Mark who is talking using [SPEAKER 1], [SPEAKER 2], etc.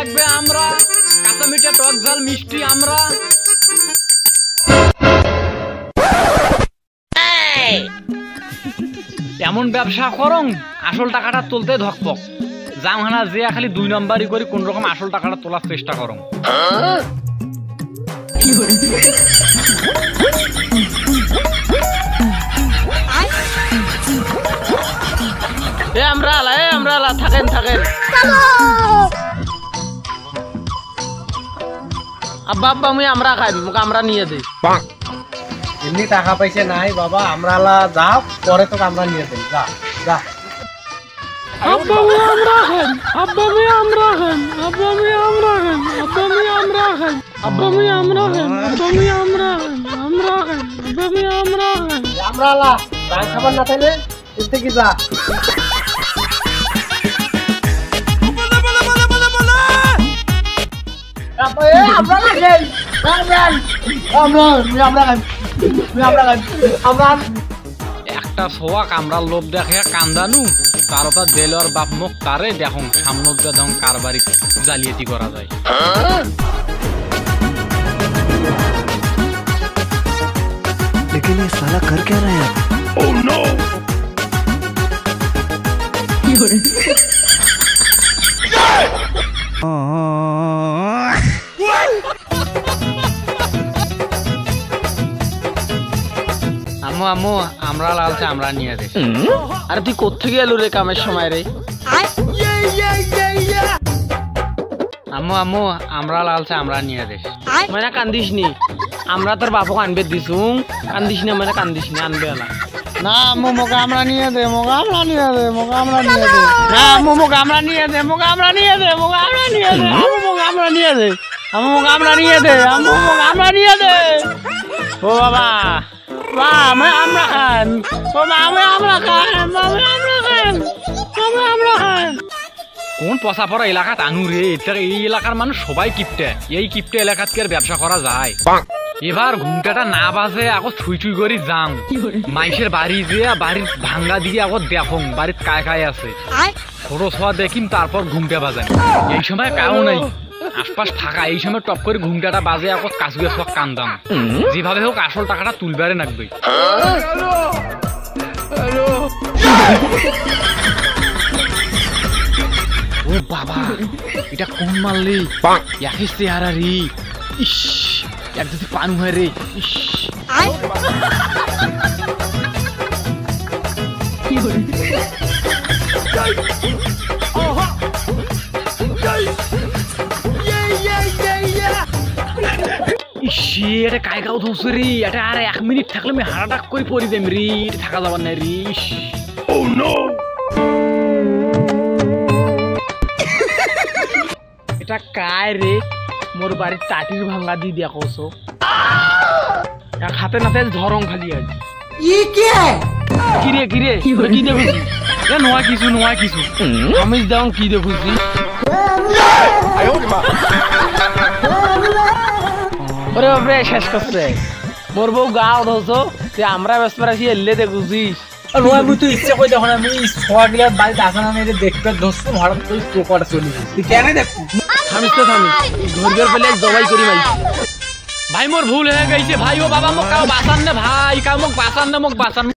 [SPEAKER 1] লাগবে আমরা, কাঁচা মিঠা টক ঝাল মিষ্টি আমরা। এমন ব্যবসা করং আসল টাকাটা তুলতে ধকপক, জামহানা যে খালি 2 নম্বরই করে কোন রকম আসল টাকাটা তোলার চেষ্টা করং। আমরা থাকেন আব্বা মুই আমরা খাই, মুখ আমরা নিয়ে দেই।
[SPEAKER 2] এমনি টাকা পয়সা নাই বাবা, আমরা যাও পরে তো আমরা নিয়ে দেই। যা যা
[SPEAKER 1] আব্বা মুই আমরা খাই, আব্বা মুই আমরা খাই, আব্বা মুই আমরা খাই, আব্বা মুই আমরা খাই, আব্বা মুই আমরা খাই, আব্বা মুই আমরা খাই, আমরা খাই, আব্বা মুই আমরা খাই।
[SPEAKER 2] আমরা গান খাবার না থাকলে এতে কি যা।
[SPEAKER 1] একটা সোয়া কামড়ার লোভ দেখে কান্দানু, তার ওটা দেলোয়ার বাপ মুখ তারে দেখুন সামনে দেখুন কারবারি জালিয়াতি করা যায়।
[SPEAKER 3] लेकिन ये साला कर क्या रहा है? Oh no!
[SPEAKER 1] আম্মু আম্মু আমরা লালছে আমরা নিয়ে দে। আরে তুই কোত্থেকে এলো রে কামের সময় রে? আম্মু আম্মু আমরা লালছে আমরা নিয়ে দে। মানে কান্দিস নি, আমরা তোর বাপক আনবে দিছু, কান্দিস না মানে কান্দিস না, আনবে না। না আম্মু মোকে আমরা নিয়ে দে, মোকে আমরা নিয়ে দে, মোকে আমরা নিয়ে দে। না আম্মু মোকে আমরা নিয়ে দে, মোকে আমরা নিয়ে দে, মোকে আমরা নিয়ে দে, আম্মু মোকে আমরা নিয়ে দে, আম্মু মোকে আমরা নিয়ে দে, আম্মু মোকে আমরা নিয়ে দে। ও বাবা মা আমরা খান, ও মা আমরা খান, আমরা খান, আমরা খান। কোন পচা পড়া এলাকাত আনু রে? এই এলাকার মানুষ সবাই কিপটে, এই কিপটে এলাকাত কি আর ব্যবসা করা যায়? এবার ঘুমটাটা না বাজে আগো ছুই ছুই করে যাং মাইসের বাড়ি যে বাড়ির ভাঙ্গা দিয়ে আগো দেখং বাড়ির কায় কায় আছে, ছোট ছোয়া দেখিম তারপর ঘুমটা বাজান। এই সময় কাউ নাই আশপাশ ফাঁকা, এই সময় টপ করে ঘুমটাটা বাজে আগো কাজুয়ে সব কান্দাম, যেভাবে হোক আসল টাকাটা তুলবারে নাকবে। ও বাবা এটা কোন মারলি? একই চেহারা রে, ইস এক যদি পানু হয় রে, ইস এটা কায় গাও ধরছে রে, এটা আর 1 মিনিট থাকলে আমি হার্ট অ্যাটাক করে পড়ি যাই রে, থাকা যাবার না রে। Oh no! এটা কায় রে? মোর বাড়ির টাটির ভাঙ্গা দি দিয়া কইছো, এক হাতে নাতে ধরং খালি আজ। ই কে কিরে কিরে কি দেখছিস? এ নোয়া কিছু আমি দাও কি দেখছিস? আয়ো মা ওরে বাপরে শেষ করছে মোর বউ গাও ধরছো যে আমরা বেসপারাছি এলে দেখছিস।
[SPEAKER 2] নয় মুই তো ইচ্ছা কই দেখো না, আমি ছোয়া গিলা বাড়িতে আসা না মেরে দেখতে ধরছো, হঠাৎ করে টোকাটা চলে গেছে। তুই কেন দেখছিস?
[SPEAKER 1] থামিস ঘরবের পেলে জবাই করি ভাই। ভাই মোর ভুল হয়ে গেছে ভাই, ও বাবা মোক কাউ বাঁচান না ভাই, কাউ মোক বাঁচান না, মোক বাঁচান।